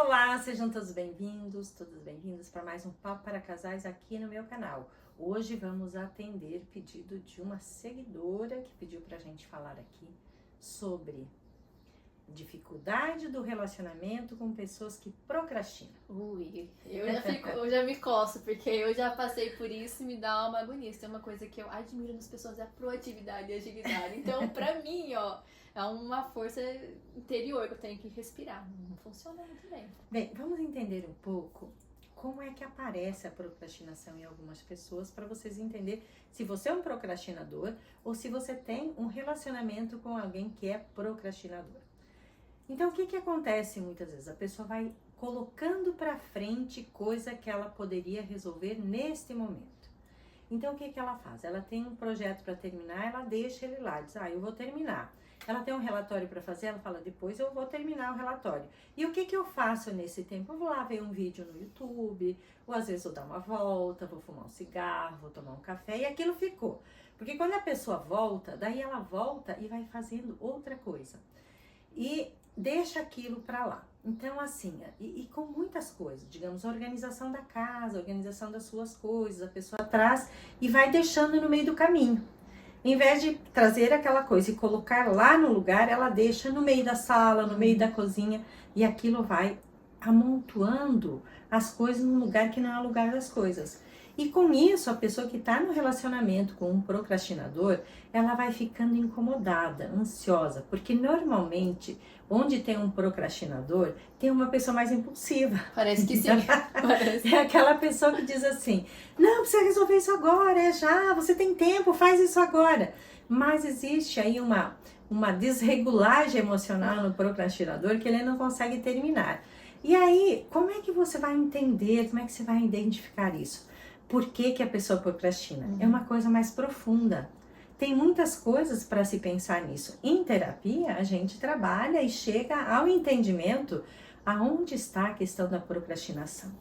Olá, sejam todos bem-vindos, todas bem-vindas para mais um Papo para Casais aqui no meu canal. Hoje vamos atender pedido de uma seguidora que pediu para a gente falar aqui sobre dificuldade do relacionamento com pessoas que procrastinam. Eu já me coço, porque eu já passei por isso e me dá uma agonia. Isso é uma coisa que eu admiro nas pessoas, é a proatividade e agilidade. Então, pra mim, é uma força interior que eu tenho que respirar. Não funciona muito bem. Bem, vamos entender um pouco como é que aparece a procrastinação em algumas pessoas, para vocês entenderem se você é um procrastinador ou se você tem um relacionamento com alguém que é procrastinador. Então, o que acontece muitas vezes? A pessoa vai colocando para frente coisa que ela poderia resolver neste momento. Então, o que ela faz? Ela tem um projeto para terminar, ela deixa ele lá, diz, eu vou terminar. Ela tem um relatório para fazer, ela fala, depois eu vou terminar o relatório. E o que eu faço nesse tempo? Eu vou lá ver um vídeo no YouTube, ou às vezes eu dar uma volta, vou fumar um cigarro, vou tomar um café, e aquilo ficou. Porque quando a pessoa volta, daí ela volta e vai fazendo outra coisa. E deixa aquilo para lá. Então, assim, e com muitas coisas, digamos, a organização da casa, a organização das suas coisas, a pessoa traz e vai deixando no meio do caminho. Em vez de trazer aquela coisa e colocar lá no lugar, ela deixa no meio da sala, no meio da cozinha, e aquilo vai amontoando as coisas num lugar que não é o lugar das coisas. E com isso, a pessoa que está no relacionamento com um procrastinador, ela vai ficando incomodada, ansiosa, porque normalmente, onde tem um procrastinador, tem uma pessoa mais impulsiva. Parece que sim. É aquela pessoa que diz assim, não, precisa resolver isso agora, é já, você tem tempo, faz isso agora. Mas existe aí uma desregulagem emocional no procrastinador que ele não consegue terminar. E aí, como é que você vai entender, como é que você vai identificar isso? Por que a pessoa procrastina? É uma coisa mais profunda. Tem muitas coisas para se pensar nisso. Em terapia, a gente trabalha e chega ao entendimento aonde está a questão da procrastinação.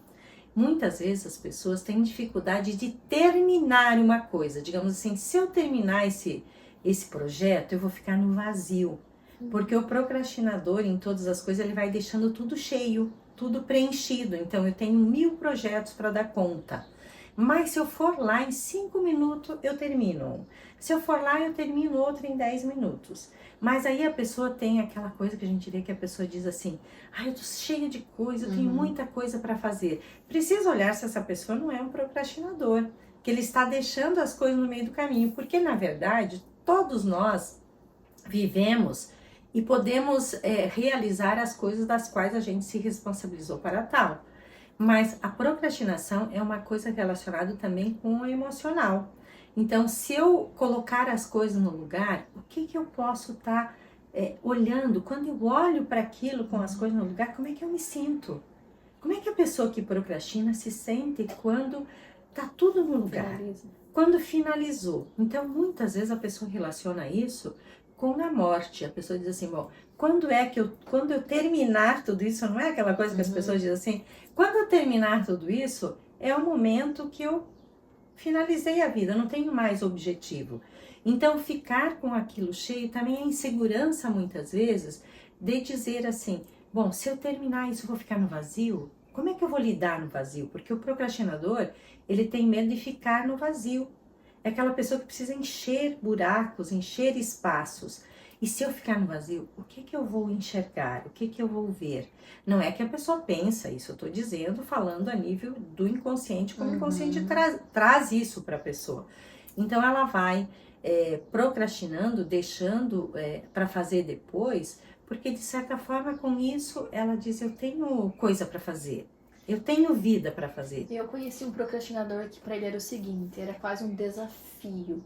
Muitas vezes as pessoas têm dificuldade de terminar uma coisa. Digamos assim, se eu terminar esse projeto, eu vou ficar no vazio. Porque o procrastinador, em todas as coisas, ele vai deixando tudo cheio, tudo preenchido. Então, eu tenho 1000 projetos para dar conta. Mas se eu for lá em 5 minutos, eu termino. Se eu for lá, eu termino outro em 10 minutos. Mas aí a pessoa tem aquela coisa que a gente vê que a pessoa diz assim, eu tô cheia de coisa, eu tenho muita coisa para fazer. Precisa olhar se essa pessoa não é um procrastinador, que ele está deixando as coisas no meio do caminho. Porque, na verdade, todos nós vivemos e podemos realizar as coisas das quais a gente se responsabilizou para tal. Mas a procrastinação é uma coisa relacionada também com o emocional. Então, se eu colocar as coisas no lugar, o que eu posso estar olhando? Quando eu olho para aquilo com as coisas no lugar, como é que eu me sinto? Como é que a pessoa que procrastina se sente quando está tudo no lugar? Quando finalizou. Então, muitas vezes a pessoa relaciona isso com a morte. A pessoa diz assim, bom, quando eu terminar tudo isso, não é aquela coisa que as pessoas dizem assim, quando eu terminar tudo isso, é o momento que eu finalizei a vida, eu não tenho mais objetivo. Então, ficar com aquilo cheio também é insegurança, muitas vezes, de dizer assim, bom, se eu terminar isso, eu vou ficar no vazio? Como é que eu vou lidar no vazio? Porque o procrastinador, ele tem medo de ficar no vazio. É aquela pessoa que precisa encher buracos, encher espaços. E se eu ficar no vazio, o que eu vou enxergar? O que eu vou ver? Não é que a pessoa pensa isso, eu estou dizendo, falando a nível do inconsciente, como o inconsciente traz isso para a pessoa. Então ela vai procrastinando, deixando para fazer depois, porque de certa forma com isso ela diz, eu tenho coisa para fazer. Eu tenho vida para fazer. Eu conheci um procrastinador que pra ele era o seguinte, era quase um desafio.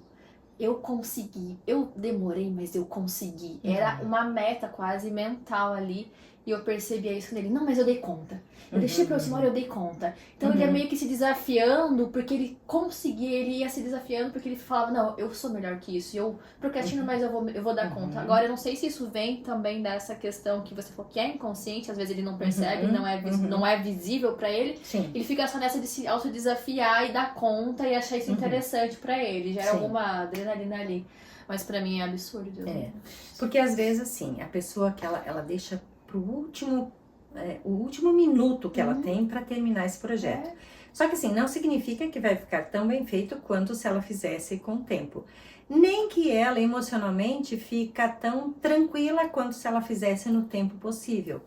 Eu consegui, eu demorei, mas eu consegui. Era uma meta quase mental ali. E eu percebia isso nele. Não, mas eu dei conta. Eu deixei pra última hora, eu dei conta. Então ele ia meio que se desafiando, porque ele conseguia, ele ia se desafiando, porque ele falava, não, eu sou melhor que isso. Eu procrastino, mas eu vou dar conta. Agora, eu não sei se isso vem também dessa questão que você falou que é inconsciente, às vezes ele não percebe, não é visível pra ele. Sim. Ele fica só nessa de se autodesafiar e dar conta e achar isso interessante pra ele. Gera alguma adrenalina ali. Mas pra mim é absurdo. Porque às vezes assim, a pessoa que ela deixa pro último o último minuto que ela tem para terminar esse projeto. É. Só que assim, não significa que vai ficar tão bem feito quanto se ela fizesse com o tempo. Nem que ela emocionalmente fica tão tranquila quanto se ela fizesse no tempo possível.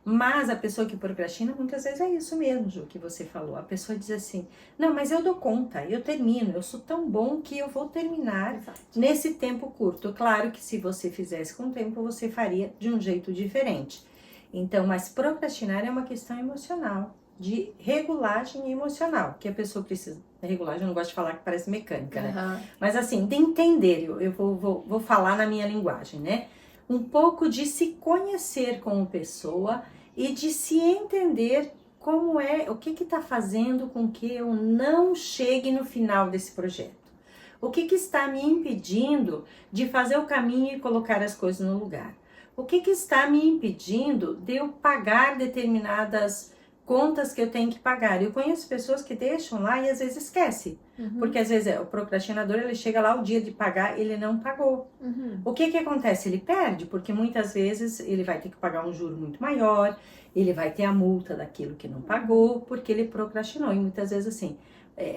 Mas a pessoa que procrastina, muitas vezes é isso mesmo, Ju, que você falou. A pessoa diz assim, não, mas eu dou conta, eu termino, eu sou tão bom que eu vou terminar Exato. nesse tempo curto. Claro que se você fizesse com tempo, você faria de um jeito diferente. Então, mas procrastinar é uma questão emocional, de regulagem emocional, que a pessoa precisa. Regulagem, eu não gosto de falar que parece mecânica, né? Aham. Mas assim, de entender, eu vou falar na minha linguagem, né? Um pouco de se conhecer como pessoa e de se entender como é, o que está fazendo com que eu não chegue no final desse projeto. O que está me impedindo de fazer o caminho e colocar as coisas no lugar? O que está me impedindo de eu pagar determinadas contas que eu tenho que pagar? Eu conheço pessoas que deixam lá e às vezes esquece. Porque às vezes o procrastinador, ele chega lá o dia de pagar, ele não pagou. O que acontece? Ele perde, porque muitas vezes ele vai ter que pagar um juro muito maior, ele vai ter a multa daquilo que não pagou, porque ele procrastinou. E muitas vezes assim,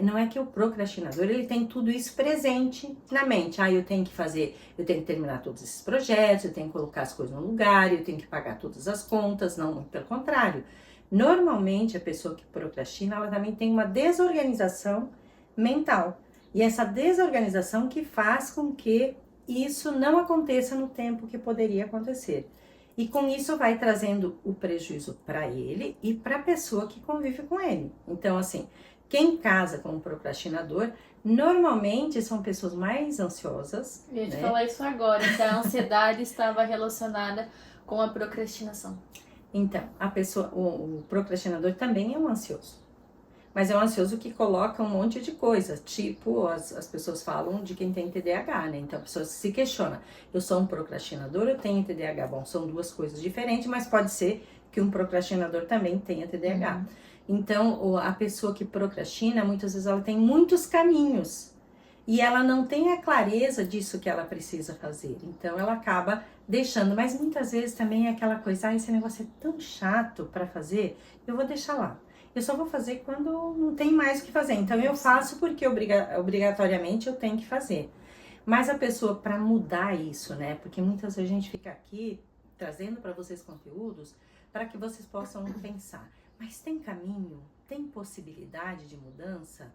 não é que o procrastinador, ele tem tudo isso presente na mente. Eu tenho que fazer, eu tenho que terminar todos esses projetos, eu tenho que colocar as coisas no lugar, eu tenho que pagar todas as contas. Não, muito pelo contrário. Normalmente, a pessoa que procrastina, ela também tem uma desorganização mental. E essa desorganização que faz com que isso não aconteça no tempo que poderia acontecer. E com isso vai trazendo o prejuízo para ele e para a pessoa que convive com ele. Então, assim, quem casa com um procrastinador, normalmente são pessoas mais ansiosas. Eu ia te né? falar isso agora, que a ansiedade estava relacionada com a procrastinação. Então, o procrastinador também é um ansioso. Mas é um ansioso que coloca um monte de coisa, tipo, as pessoas falam de quem tem TDAH, né? Então a pessoa se questiona, eu sou um procrastinador, eu tenho TDAH? Bom, são duas coisas diferentes, mas pode ser que um procrastinador também tenha TDAH. Então, a pessoa que procrastina, muitas vezes ela tem muitos caminhos e ela não tem a clareza disso que ela precisa fazer. Então ela acaba deixando, mas muitas vezes também é aquela coisa, esse negócio é tão chato para fazer, eu vou deixar lá. Eu só vou fazer quando não tem mais o que fazer. Então eu faço porque obrigatoriamente eu tenho que fazer. Mas a pessoa, para mudar isso, né? Porque muitas vezes a gente fica aqui trazendo para vocês conteúdos para que vocês possam pensar. Mas tem caminho? Tem possibilidade de mudança?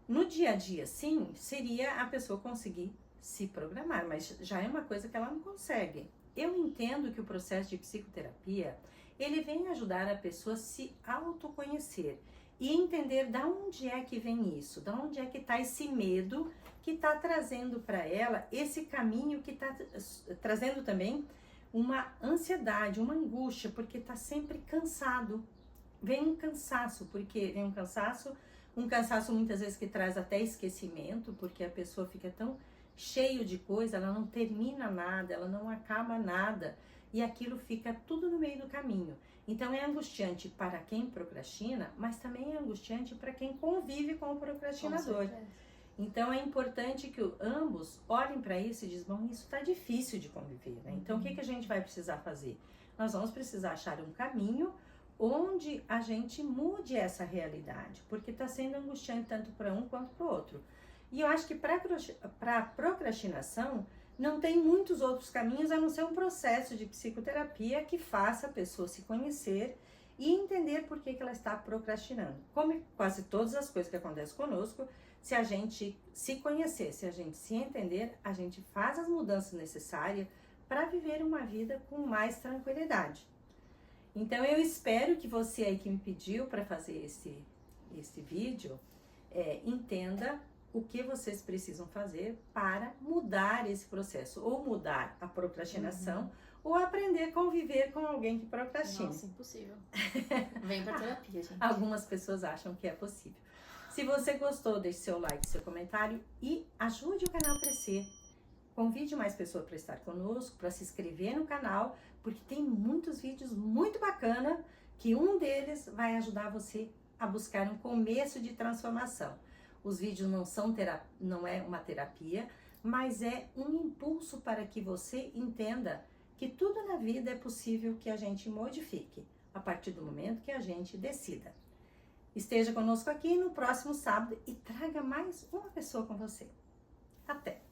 No dia a dia, sim, seria a pessoa conseguir se programar, mas já é uma coisa que ela não consegue. Eu entendo que o processo de psicoterapia, ele vem ajudar a pessoa a se autoconhecer e entender de onde é que vem isso, de onde é que está esse medo que está trazendo para ela esse caminho que está trazendo também uma ansiedade, uma angústia, porque está sempre cansado. Vem um cansaço, porque vem um cansaço muitas vezes que traz até esquecimento, porque a pessoa fica tão cheio de coisa, ela não termina nada, ela não acaba nada, e aquilo fica tudo no meio do caminho. Então é angustiante para quem procrastina, mas também é angustiante para quem convive com o procrastinador. Então é importante que ambos olhem para isso e dizem, bom, isso está difícil de conviver, né? Então o que a gente vai precisar fazer? Nós vamos precisar achar um caminho onde a gente mude essa realidade, porque está sendo angustiante tanto para um quanto para o outro. E eu acho que para procrastinação não tem muitos outros caminhos a não ser um processo de psicoterapia que faça a pessoa se conhecer e entender por que ela está procrastinando. Como quase todas as coisas que acontecem conosco, se a gente se conhecer, se a gente se entender, a gente faz as mudanças necessárias para viver uma vida com mais tranquilidade. Então eu espero que você aí que me pediu para fazer esse vídeo, entenda o que vocês precisam fazer para mudar esse processo, ou mudar a procrastinação, ou aprender a conviver com alguém que procrastina. Nossa, impossível. Vem pra terapia, gente. Algumas pessoas acham que é possível. Se você gostou, deixe seu like, seu comentário e ajude o canal a crescer. Convide mais pessoas para estar conosco, para se inscrever no canal, porque tem muitos vídeos muito bacanas, que um deles vai ajudar você a buscar um começo de transformação. Os vídeos não é uma terapia, mas é um impulso para que você entenda que tudo na vida é possível que a gente modifique, a partir do momento que a gente decida. Esteja conosco aqui no próximo sábado e traga mais uma pessoa com você. Até!